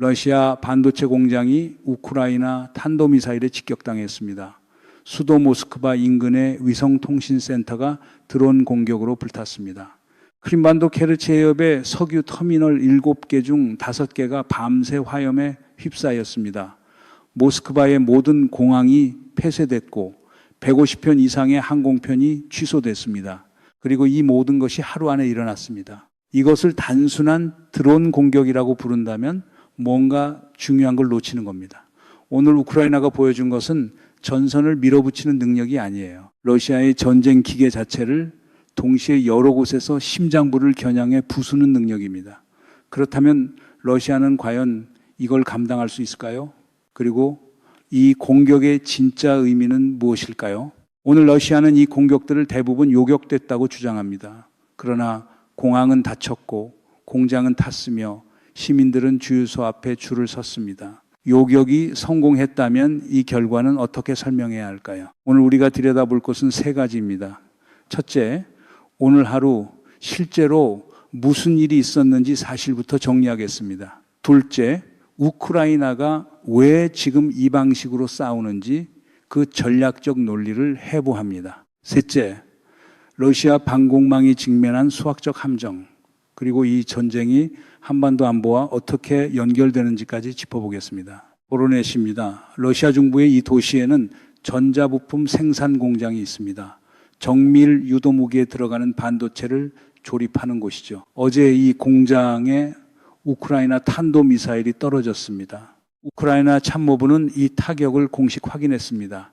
러시아 반도체 공장이 우크라이나 탄도미사일에 직격당했습니다. 수도 모스크바 인근의 위성통신센터가 드론 공격으로 불탔습니다. 크림반도 케르치 해협의 석유 터미널 7개 중 5개가 밤새 화염에 휩싸였습니다. 모스크바의 모든 공항이 폐쇄됐고 150편 이상의 항공편이 취소됐습니다. 그리고 이 모든 것이 하루 안에 일어났습니다. 이것을 단순한 드론 공격이라고 부른다면 뭔가 중요한 걸 놓치는 겁니다. 오늘 우크라이나가 보여준 것은 전선을 밀어붙이는 능력이 아니에요. 러시아의 전쟁 기계 자체를 동시에 여러 곳에서 심장부를 겨냥해 부수는 능력입니다. 그렇다면 러시아는 과연 이걸 감당할 수 있을까요? 그리고 이 공격의 진짜 의미는 무엇일까요? 오늘 러시아는 이 공격들을 대부분 요격됐다고 주장합니다. 그러나 공항은 닫혔고 공장은 탔으며 시민들은 주유소 앞에 줄을 섰습니다. 요격이 성공했다면 이 결과는 어떻게 설명해야 할까요? 오늘 우리가 들여다볼 것은 3가지입니다. 첫째, 오늘 하루 실제로 무슨 일이 있었는지 사실부터 정리하겠습니다. 둘째, 우크라이나가 왜 지금 이 방식으로 싸우는지 그 전략적 논리를 해부합니다. 셋째, 러시아 방공망이 직면한 수학적 함정, 그리고 이 전쟁이 한반도 안보와 어떻게 연결되는지까지 짚어보겠습니다. 보로네시입니다. 러시아 중부의 이 도시에는 전자부품 생산 공장이 있습니다. 정밀 유도무기에 들어가는 반도체를 조립하는 곳이죠. 어제 이 공장에 우크라이나 탄도미사일이 떨어졌습니다. 우크라이나 참모부는 이 타격을 공식 확인했습니다.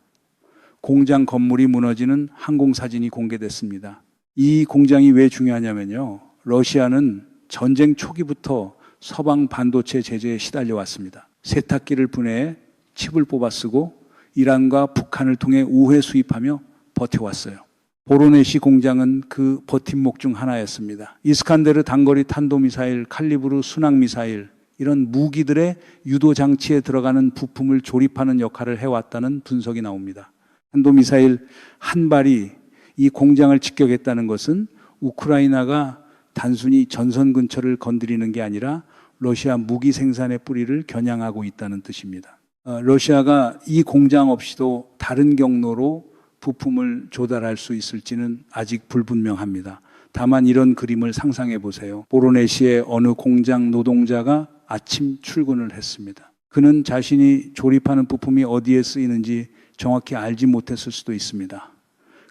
공장 건물이 무너지는 항공사진이 공개됐습니다. 이 공장이 왜 중요하냐면요. 러시아는 전쟁 초기부터 서방 반도체 제재에 시달려왔습니다. 세탁기를 분해해 칩을 뽑아 쓰고 이란과 북한을 통해 우회 수입하며 버텨왔어요. 보로네시 공장은 그 버팀목 중 하나였습니다. 이스칸데르 단거리 탄도미사일, 칼리브르 순항미사일 이런 무기들의 유도장치에 들어가는 부품을 조립하는 역할을 해왔다는 분석이 나옵니다. 탄도미사일 한 발이 이 공장을 직격했다는 것은 우크라이나가 단순히 전선 근처를 건드리는 게 아니라 러시아 무기 생산의 뿌리를 겨냥하고 있다는 뜻입니다. 러시아가 이 공장 없이도 다른 경로로 부품을 조달할 수 있을지는 아직 불분명합니다. 다만 이런 그림을 상상해 보세요. 보로네시의 어느 공장 노동자가 아침 출근을 했습니다. 그는 자신이 조립하는 부품이 어디에 쓰이는지 정확히 알지 못했을 수도 있습니다.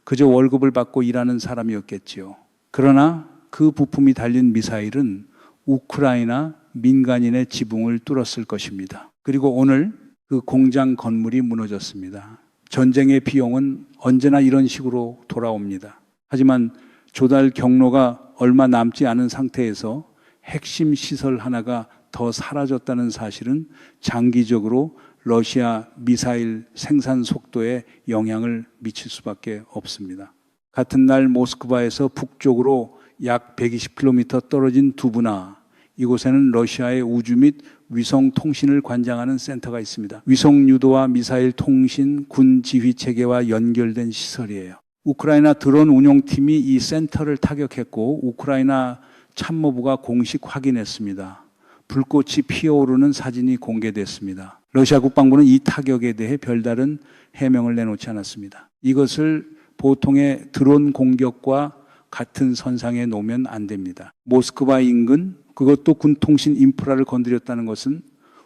그저 월급을 받고 일하는 사람이었겠지요. 그러나 그 부품이 달린 미사일은 우크라이나 민간인의 지붕을 뚫었을 것입니다. 그리고 오늘 그 공장 건물이 무너졌습니다. 전쟁의 비용은 언제나 이런 식으로 돌아옵니다. 하지만 조달 경로가 얼마 남지 않은 상태에서 핵심 시설 하나가 더 사라졌다는 사실은 장기적으로 러시아 미사일 생산 속도에 영향을 미칠 수밖에 없습니다. 같은 날 모스크바에서 북쪽으로 약 120km 떨어진 두부나, 이곳에는 러시아의 우주 및 위성 통신을 관장하는 센터가 있습니다. 위성 유도와 미사일 통신, 군 지휘 체계와 연결된 시설이에요. 우크라이나 드론 운용팀이 이 센터를 타격했고 우크라이나 참모부가 공식 확인했습니다. 불꽃이 피어오르는 사진이 공개됐습니다. 러시아 국방부는 이 타격에 대해 별다른 해명을 내놓지 않았습니다. 이것을 보통의 드론 공격과 같은 선상에 놓으면 안 됩니다. 모스크바 인근, 그것도 군통신 인프라를 건드렸다는 것은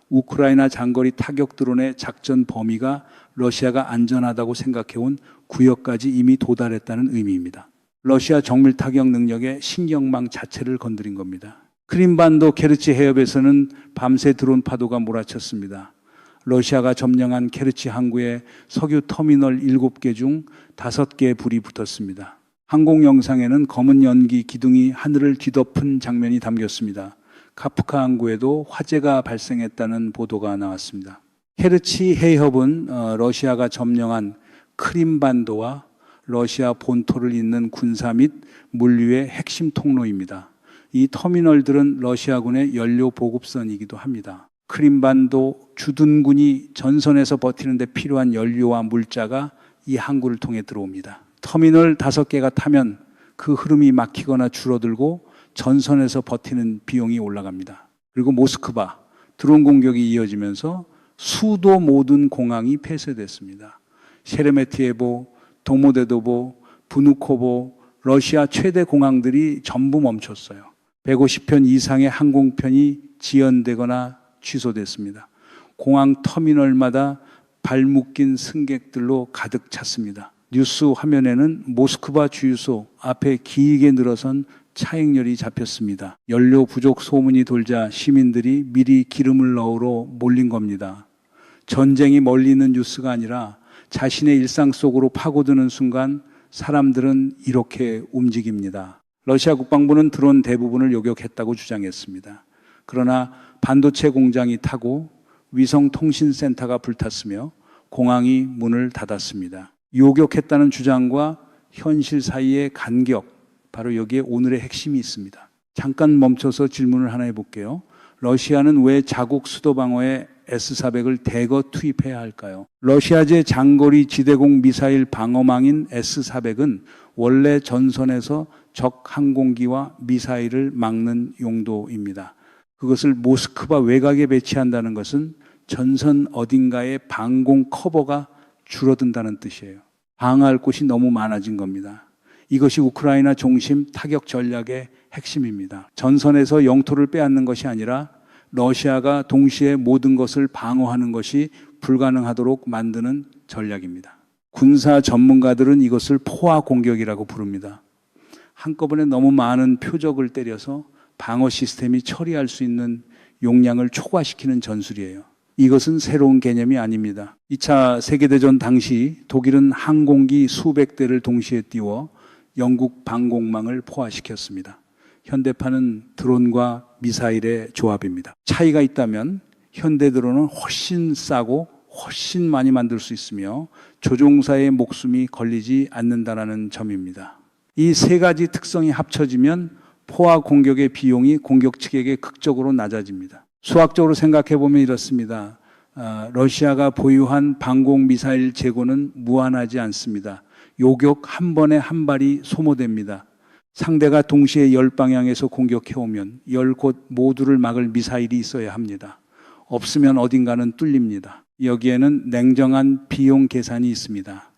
우크라이나 장거리 타격 드론의 작전 범위가 러시아가 안전하다고 생각해온 구역까지 이미 도달했다는 의미입니다. 러시아 정밀 타격 능력의 신경망 자체를 건드린 겁니다. 크림반도 케르치 해협에서는 밤새 드론 파도가 몰아쳤습니다. 러시아가 점령한 케르치 항구에 석유 터미널 7개 중 5개의 불이 붙었습니다. 항공 영상에는 검은 연기 기둥이 하늘을 뒤덮은 장면이 담겼습니다. 카프카 항구에도 화재가 발생했다는 보도가 나왔습니다. 케르치 해협은 러시아가 점령한 크림반도와 러시아 본토를 잇는 군사 및 물류의 핵심 통로입니다. 이 터미널들은 러시아군의 연료 보급선이기도 합니다. 크림반도 주둔군이 전선에서 버티는 데 필요한 연료와 물자가 이 항구를 통해 들어옵니다. 터미널 5개가 타면 그 흐름이 막히거나 줄어들고 전선에서 버티는 비용이 올라갑니다. 그리고 모스크바, 드론 공격이 이어지면서 수도 모든 공항이 폐쇄됐습니다. 셰레메티에보, 도모데도보, 부누코보, 러시아 최대 공항들이 전부 멈췄어요. 150편 이상의 항공편이 지연되거나 취소됐습니다. 공항 터미널마다 발묶인 승객들로 가득 찼습니다. 뉴스 화면에는 모스크바 주유소 앞에 길게 늘어선 차행렬이 잡혔습니다. 연료 부족 소문이 돌자 시민들이 미리 기름을 넣으러 몰린 겁니다. 전쟁이 멀리 있는 뉴스가 아니라 자신의 일상 속으로 파고드는 순간 사람들은 이렇게 움직입니다. 러시아 국방부는 드론 대부분을 요격했다고 주장했습니다. 그러나 반도체 공장이 타고 위성통신센터가 불탔으며 공항이 문을 닫았습니다. 요격했다는 주장과 현실 사이의 간격, 바로 여기에 오늘의 핵심이 있습니다. 잠깐 멈춰서 질문을 하나 해볼게요. 러시아는 왜 자국 수도 방어에 S-400을 대거 투입해야 할까요? 러시아제 장거리 지대공 미사일 방어망인 S-400은 원래 전선에서 적 항공기와 미사일을 막는 용도입니다. 그것을 모스크바 외곽에 배치한다는 것은 전선 어딘가에 방공 커버가 줄어든다는 뜻이에요. 방어할 곳이 너무 많아진 겁니다. 이것이 우크라이나 중심 타격 전략의 핵심입니다. 전선에서 영토를 빼앗는 것이 아니라 러시아가 동시에 모든 것을 방어하는 것이 불가능하도록 만드는 전략입니다. 군사 전문가들은 이것을 포화 공격이라고 부릅니다. 한꺼번에 너무 많은 표적을 때려서 방어 시스템이 처리할 수 있는 용량을 초과시키는 전술이에요. 이것은 새로운 개념이 아닙니다. 2차 세계대전 당시 독일은 항공기 수백 대를 동시에 띄워 영국 방공망을 포화시켰습니다. 현대판은 드론과 미사일의 조합입니다. 차이가 있다면 현대 드론은 훨씬 싸고 훨씬 많이 만들 수 있으며 조종사의 목숨이 걸리지 않는다는 점입니다. 이 세 가지 특성이 합쳐지면 포화 공격의 비용이 공격 측에게 극적으로 낮아집니다. 수학적으로 생각해 보면 이렇습니다. 러시아가 보유한 방공 미사일 재고는 무한하지 않습니다. 요격 한 번에 한 발이 소모됩니다. 상대가 동시에 10방향에서 공격해오면 10곳 모두를 막을 미사일이 있어야 합니다. 없으면 어딘가는 뚫립니다. 여기에는 냉정한 비용 계산이 있습니다.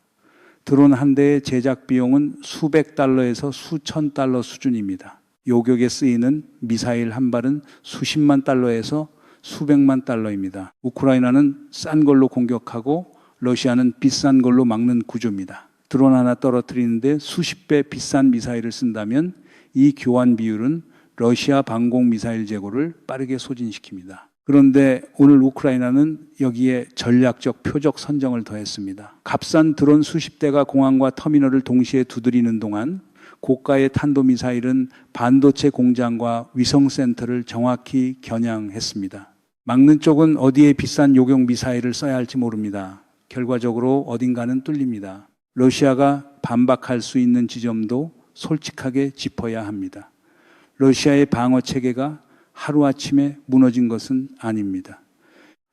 드론 한 대의 제작 비용은 수백 달러에서 수천 달러 수준입니다. 요격에 쓰이는 미사일 한 발은 수십만 달러에서 수백만 달러입니다. 우크라이나는 싼 걸로 공격하고 러시아는 비싼 걸로 막는 구조입니다. 드론 하나 떨어뜨리는데 수십 배 비싼 미사일을 쓴다면 이 교환 비율은 러시아 방공 미사일 재고를 빠르게 소진시킵니다. 그런데 오늘 우크라이나는 여기에 전략적 표적 선정을 더했습니다. 값싼 드론 수십 대가 공항과 터미널을 동시에 두드리는 동안 고가의 탄도미사일은 반도체 공장과 위성센터를 정확히 겨냥했습니다. 막는 쪽은 어디에 비싼 요격 미사일을 써야 할지 모릅니다. 결과적으로 어딘가는 뚫립니다. 러시아가 반박할 수 있는 지점도 솔직하게 짚어야 합니다. 러시아의 방어 체계가 하루아침에 무너진 것은 아닙니다.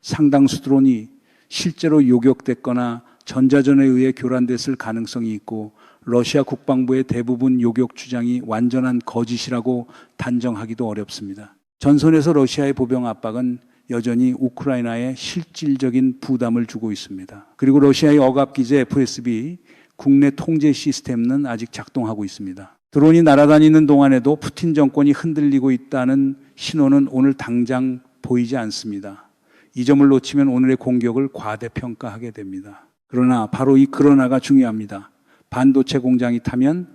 상당수 드론이 실제로 요격됐거나 전자전에 의해 교란됐을 가능성이 있고 러시아 국방부의 대부분 요격 주장이 완전한 거짓이라고 단정하기도 어렵습니다. 전선에서 러시아의 보병 압박은 여전히 우크라이나에 실질적인 부담을 주고 있습니다. 그리고 러시아의 억압기제 FSB 국내 통제 시스템은 아직 작동하고 있습니다. 드론이 날아다니는 동안에도 푸틴 정권이 흔들리고 있다는 신호는 오늘 당장 보이지 않습니다. 이 점을 놓치면 오늘의 공격을 과대평가하게 됩니다. 그러나 바로 이 그러나가 중요합니다. 반도체 공장이 타면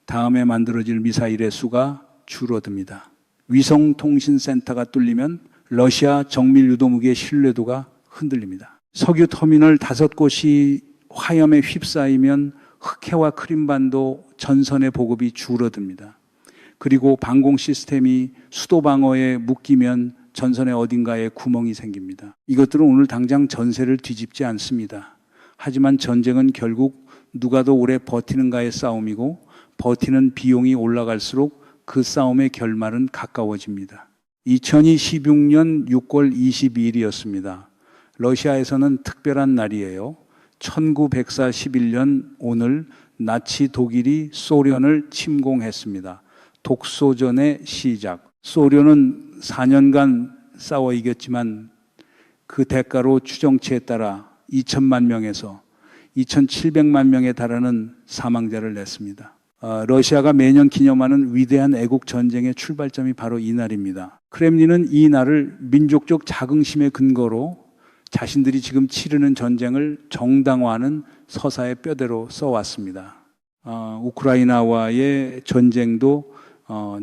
다음에 만들어질 미사일의 수가 줄어듭니다. 위성통신센터가 뚫리면 러시아 정밀 유도무기의 신뢰도가 흔들립니다. 석유 터미널 5곳이 화염에 휩싸이면 흑해와 크림반도 전선의 보급이 줄어듭니다. 그리고 방공 시스템이 수도 방어에 묶이면 전선의 어딘가에 구멍이 생깁니다. 이것들은 오늘 당장 전세를 뒤집지 않습니다. 하지만 전쟁은 결국 누가 더 오래 버티는가의 싸움이고 버티는 비용이 올라갈수록 그 싸움의 결말은 가까워집니다. 2016년 6월 22일이었습니다. 러시아에서는 특별한 날이에요. 1941년 오늘 나치 독일이 소련을 침공했습니다. 독소전의 시작. 소련은 4년간 싸워 이겼지만 그 대가로 추정치에 따라 2천만 명에서 2,700만 명에 달하는 사망자를 냈습니다. 러시아가 매년 기념하는 위대한 애국 전쟁의 출발점이 바로 이 날입니다. 크렘린은 이 날을 민족적 자긍심의 근거로 자신들이 지금 치르는 전쟁을 정당화하는 서사의 뼈대로 써왔습니다. 우크라이나와의 전쟁도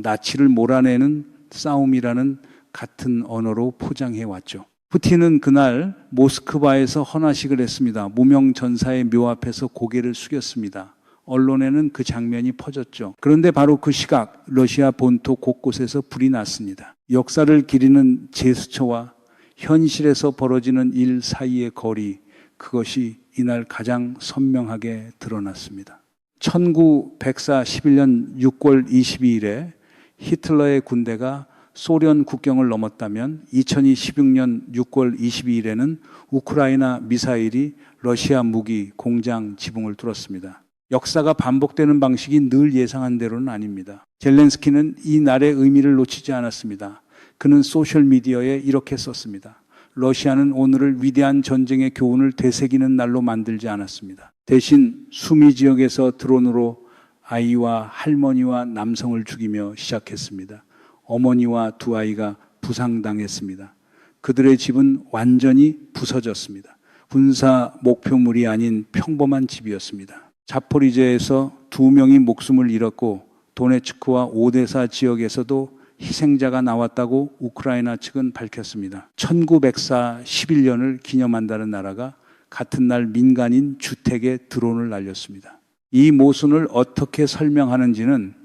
나치를 몰아내는 싸움이라는 같은 언어로 포장해 왔죠. 푸틴은 그날 모스크바에서 헌화식을 했습니다. 무명 전사의 묘 앞에서 고개를 숙였습니다. 언론에는 그 장면이 퍼졌죠. 그런데 바로 그 시각 러시아 본토 곳곳에서 불이 났습니다. 역사를 기리는 제스처와 현실에서 벌어지는 일 사이의 거리, 그것이 이날 가장 선명하게 드러났습니다. 1941년 6월 22일에 히틀러의 군대가 소련 국경을 넘었다면 2016년 6월 22일에는 우크라이나 미사일이 러시아 무기 공장 지붕을 뚫었습니다. 역사가 반복되는 방식이 늘 예상한 대로는 아닙니다. 젤렌스키는 이 날의 의미를 놓치지 않았습니다. 그는 소셜미디어에 이렇게 썼습니다. 러시아는 오늘을 위대한 전쟁의 교훈을 되새기는 날로 만들지 않았습니다. 대신 수미 지역에서 드론으로 아이와 할머니와 남성을 죽이며 시작했습니다. 어머니와 두 아이가 부상당했습니다. 그들의 집은 완전히 부서졌습니다. 군사 목표물이 아닌 평범한 집이었습니다. 자포리제에서 2명이 목숨을 잃었고 도네츠크와 오데사 지역에서도 희생자가 나왔다고 우크라이나 측은 밝혔습니다. 1941년을 기념한다는 나라가 같은 날 민간인 주택에 드론을 날렸습니다. 이 모순을 어떻게 설명하는지는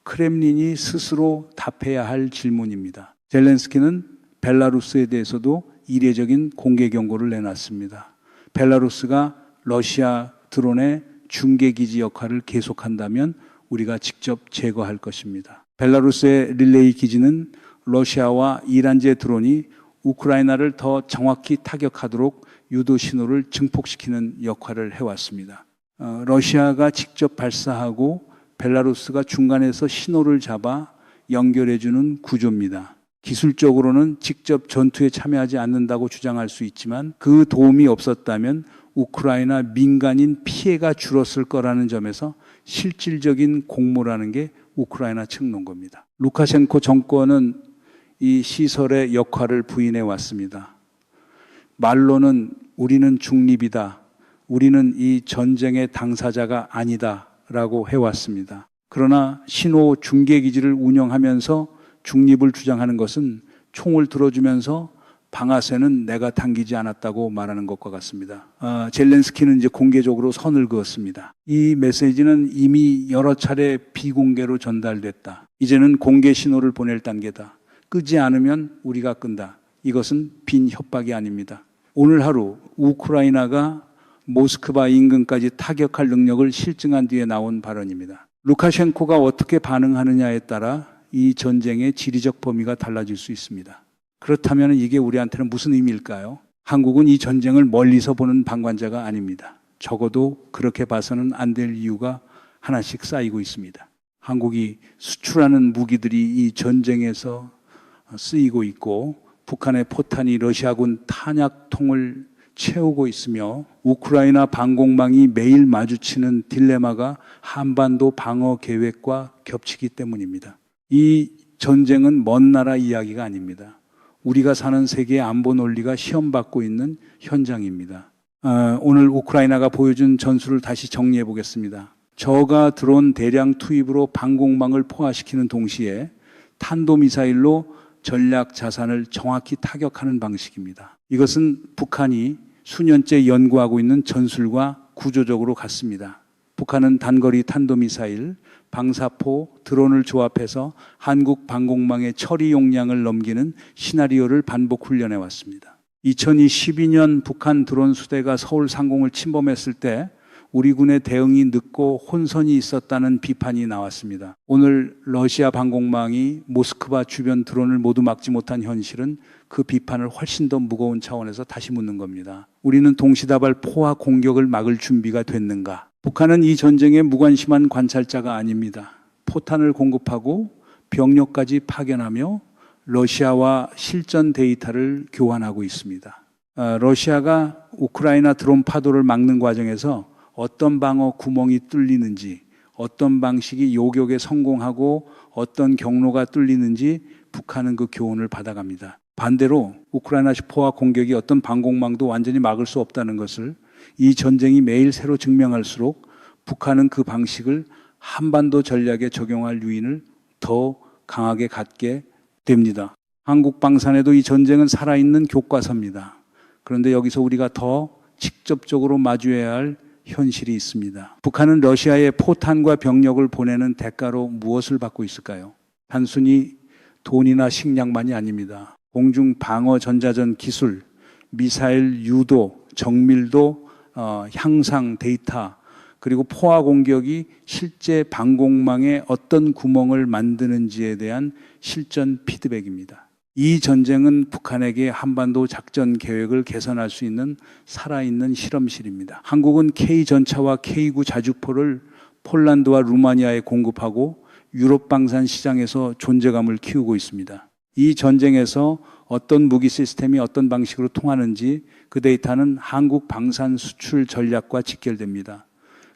크렘린이 스스로 답해야 할 질문입니다. 젤렌스키는 벨라루스에 대해서도 이례적인 공개 경고를 내놨습니다. 벨라루스가 러시아 드론의 중계기지 역할을 계속한다면 우리가 직접 제거할 것입니다. 벨라루스의 릴레이 기지는 러시아와 이란제 드론이 우크라이나를 더 정확히 타격하도록 유도 신호를 증폭시키는 역할을 해왔습니다. 러시아가 직접 발사하고 벨라루스가 중간에서 신호를 잡아 연결해주는 구조입니다. 기술적으로는 직접 전투에 참여하지 않는다고 주장할 수 있지만 그 도움이 없었다면 우크라이나 민간인 피해가 줄었을 거라는 점에서 실질적인 공모라는 게 우크라이나 측 논거입니다. 루카셴코 정권은 이 시설의 역할을 부인해 왔습니다. 말로는 우리는 중립이다. 우리는 이 전쟁의 당사자가 아니다. 라고 해왔습니다. 그러나 신호 중계기지를 운영하면서 중립을 주장하는 것은 총을 들어주면서 방아쇠는 내가 당기지 않았다고 말하는 것과 같습니다. 젤렌스키는 이제 공개적으로 선을 그었습니다. 이 메시지는 이미 여러 차례 비공개로 전달됐다. 이제는 공개 신호를 보낼 단계다. 끄지 않으면 우리가 끈다. 이것은 빈 협박이 아닙니다. 오늘 하루 우크라이나가 모스크바 인근까지 타격할 능력을 실증한 뒤에 나온 발언입니다. 루카셴코가 어떻게 반응하느냐에 따라 이 전쟁의 지리적 범위가 달라질 수 있습니다. 그렇다면 이게 우리한테는 무슨 의미일까요? 한국은 이 전쟁을 멀리서 보는 방관자가 아닙니다. 적어도 그렇게 봐서는 안 될 이유가 하나씩 쌓이고 있습니다. 한국이 수출하는 무기들이 이 전쟁에서 쓰이고 있고 북한의 포탄이 러시아군 탄약통을 채우고 있으며 우크라이나 방공망이 매일 마주치는 딜레마가 한반도 방어 계획과 겹치기 때문입니다. 이 전쟁은 먼 나라 이야기가 아닙니다. 우리가 사는 세계의 안보 논리가 시험받고 있는 현장입니다. 오늘 우크라이나가 보여준 전술을 다시 정리해 보겠습니다. 저가 드론 대량 투입으로 방공망을 포화시키는 동시에 탄도미사일로 전략 자산을 정확히 타격하는 방식입니다. 이것은 북한이 수년째 연구하고 있는 전술과 구조적으로 같습니다. 북한은 단거리 탄도미사일, 방사포, 드론을 조합해서 한국 방공망의 처리 용량을 넘기는 시나리오를 반복 훈련해 왔습니다. 2012년 북한 드론 수대가 서울 상공을 침범했을 때 우리 군의 대응이 늦고 혼선이 있었다는 비판이 나왔습니다. 오늘 러시아 방공망이 모스크바 주변 드론을 모두 막지 못한 현실은 그 비판을 훨씬 더 무거운 차원에서 다시 묻는 겁니다. 우리는 동시다발 포화 공격을 막을 준비가 됐는가? 북한은 이 전쟁에 무관심한 관찰자가 아닙니다. 포탄을 공급하고 병력까지 파견하며 러시아와 실전 데이터를 교환하고 있습니다. 러시아가 우크라이나 드론 파도를 막는 과정에서 어떤 방어 구멍이 뚫리는지, 어떤 방식이 요격에 성공하고 어떤 경로가 뚫리는지 북한은 그 교훈을 받아갑니다. 반대로 우크라이나 포화 공격이 어떤 방공망도 완전히 막을 수 없다는 것을 이 전쟁이 매일 새로 증명할수록 북한은 그 방식을 한반도 전략에 적용할 유인을 더 강하게 갖게 됩니다. 한국 방산에도 이 전쟁은 살아있는 교과서입니다. 그런데 여기서 우리가 더 직접적으로 마주해야 할 현실이 있습니다. 북한은 러시아에 포탄과 병력을 보내는 대가로 무엇을 받고 있을까요? 단순히 돈이나 식량만이 아닙니다. 공중 방어 전자전 기술, 미사일 유도, 정밀도, 향상 데이터, 그리고 포화 공격이 실제 방공망에 어떤 구멍을 만드는지에 대한 실전 피드백입니다. 이 전쟁은 북한에게 한반도 작전 계획을 개선할 수 있는 살아있는 실험실입니다. 한국은 K-전차와 K-9 자주포를 폴란드와 루마니아에 공급하고 유럽 방산 시장에서 존재감을 키우고 있습니다. 이 전쟁에서 어떤 무기 시스템이 어떤 방식으로 통하는지 그 데이터는 한국 방산 수출 전략과 직결됩니다.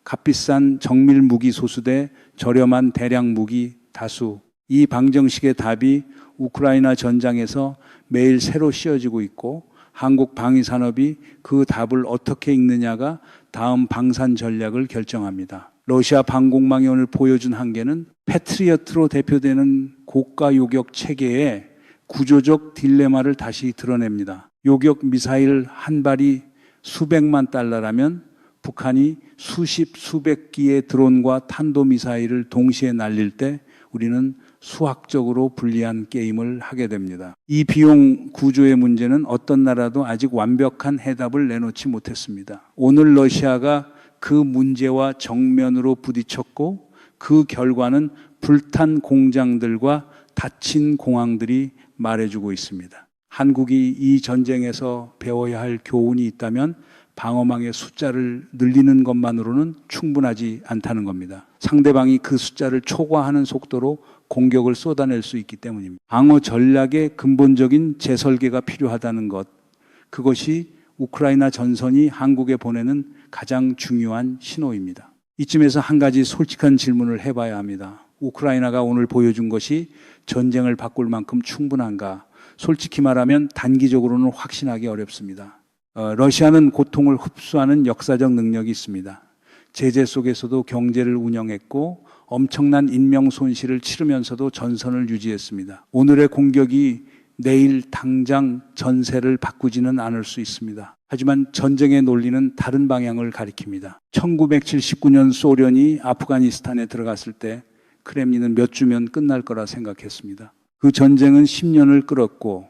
값비싼 정밀 무기 소수대 저렴한 대량 무기 다수, 이 방정식의 답이 우크라이나 전장에서 매일 새로 씌워지고 있고 한국 방위산업이 그 답을 어떻게 읽느냐가 다음 방산 전략을 결정합니다. 러시아 방공망이 오늘 보여준 한계는 패트리어트로 대표되는 고가 요격 체계의 구조적 딜레마를 다시 드러냅니다. 요격 미사일 한 발이 수백만 달러라면 북한이 수십, 수백 기의 드론과 탄도미사일을 동시에 날릴 때 우리는 수학적으로 불리한 게임을 하게 됩니다. 이 비용 구조의 문제는 어떤 나라도 아직 완벽한 해답을 내놓지 못했습니다. 오늘 러시아가 그 문제와 정면으로 부딪혔고 그 결과는 불탄 공장들과 닫힌 공항들이 말해주고 있습니다. 한국이 이 전쟁에서 배워야 할 교훈이 있다면 방어망의 숫자를 늘리는 것만으로는 충분하지 않다는 겁니다. 상대방이 그 숫자를 초과하는 속도로 공격을 쏟아낼 수 있기 때문입니다. 방어 전략의 근본적인 재설계가 필요하다는 것, 그것이 우크라이나 전선이 한국에 보내는 가장 중요한 신호입니다. 이쯤에서 한 가지 솔직한 질문을 해봐야 합니다. 우크라이나가 오늘 보여준 것이 전쟁을 바꿀 만큼 충분한가? 솔직히 말하면 단기적으로는 확신하기 어렵습니다. 러시아는 고통을 흡수하는 역사적 능력이 있습니다. 제재 속에서도 경제를 운영했고 엄청난 인명 손실을 치르면서도 전선을 유지했습니다. 오늘의 공격이 내일 당장 전세를 바꾸지는 않을 수 있습니다. 하지만 전쟁의 논리는 다른 방향을 가리킵니다. 1979년 소련이 아프가니스탄에 들어갔을 때 크렘린은 몇 주면 끝날 거라 생각했습니다. 그 전쟁은 10년을 끌었고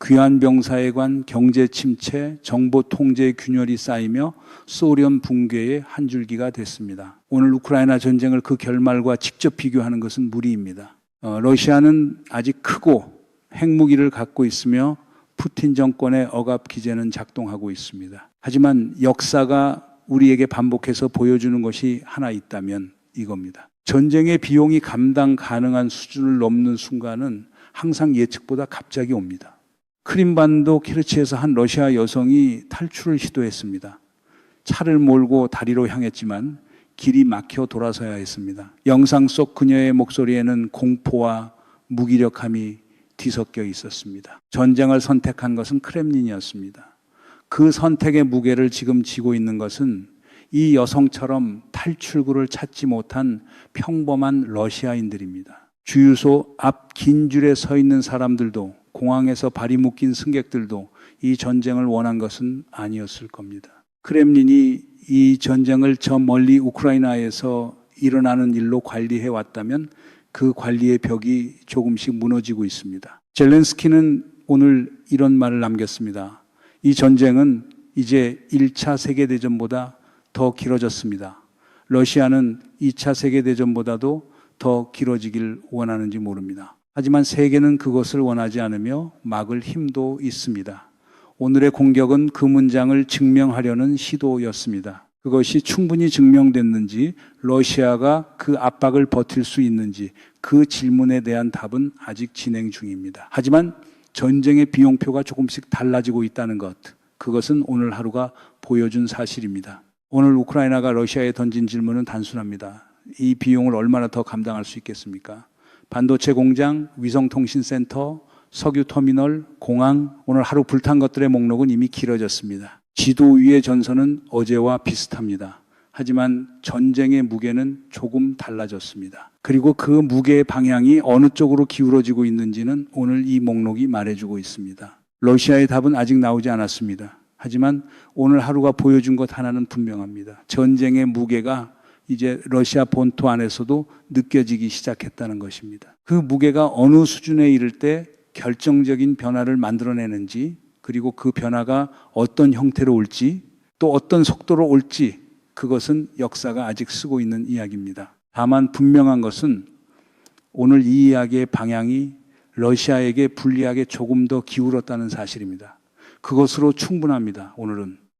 귀환 병사에 관 경제 침체, 정보 통제 균열이 쌓이며 소련 붕괴의 한 줄기가 됐습니다. 오늘 우크라이나 전쟁을 그 결말과 직접 비교하는 것은 무리입니다. 러시아는 아직 크고 핵무기를 갖고 있으며 푸틴 정권의 억압 기제는 작동하고 있습니다. 하지만 역사가 우리에게 반복해서 보여주는 것이 하나 있다면 이겁니다. 전쟁의 비용이 감당 가능한 수준을 넘는 순간은 항상 예측보다 갑자기 옵니다. 크림반도 키르치에서 한 러시아 여성이 탈출을 시도했습니다. 차를 몰고 다리로 향했지만 길이 막혀 돌아서야 했습니다. 영상 속 그녀의 목소리에는 공포와 무기력함이 뒤섞여 있었습니다. 전쟁을 선택한 것은 크렘린이었습니다. 그 선택의 무게를 지금 지고 있는 것은 이 여성처럼 탈출구를 찾지 못한 평범한 러시아인들입니다. 주유소 앞 긴 줄에 서 있는 사람들도 공항에서 발이 묶인 승객들도 이 전쟁을 원한 것은 아니었을 겁니다. 크렘린이 이 전쟁을 저 멀리 우크라이나에서 일어나는 일로 관리해 왔다면 그 관리의 벽이 조금씩 무너지고 있습니다. 젤렌스키는 오늘 이런 말을 남겼습니다. 이 전쟁은 이제 1차 세계대전보다 더 길어졌습니다. 러시아는 2차 세계대전보다도 더 길어지길 원하는지 모릅니다. 하지만 세계는 그것을 원하지 않으며 막을 힘도 있습니다. 오늘의 공격은 그 문장을 증명하려는 시도였습니다. 그것이 충분히 증명됐는지, 러시아가 그 압박을 버틸 수 있는지, 그 질문에 대한 답은 아직 진행 중입니다. 하지만 전쟁의 비용표가 조금씩 달라지고 있다는 것, 그것은 오늘 하루가 보여준 사실입니다. 오늘 우크라이나가 러시아에 던진 질문은 단순합니다. 이 비용을 얼마나 더 감당할 수 있겠습니까? 반도체 공장, 위성통신센터, 석유터미널, 공항, 오늘 하루 불탄 것들의 목록은 이미 길어졌습니다. 지도 위의 전선은 어제와 비슷합니다. 하지만 전쟁의 무게는 조금 달라졌습니다. 그리고 그 무게의 방향이 어느 쪽으로 기울어지고 있는지는 오늘 이 목록이 말해주고 있습니다. 러시아의 답은 아직 나오지 않았습니다. 하지만 오늘 하루가 보여준 것 하나는 분명합니다. 전쟁의 무게가 이제 러시아 본토 안에서도 느껴지기 시작했다는 것입니다. 그 무게가 어느 수준에 이를 때 결정적인 변화를 만들어내는지, 그리고 그 변화가 어떤 형태로 올지, 또 어떤 속도로 올지, 그것은 역사가 아직 쓰고 있는 이야기입니다. 다만 분명한 것은 오늘 이 이야기의 방향이 러시아에게 불리하게 조금 더 기울었다는 사실입니다. 그것으로 충분합니다. 오늘은.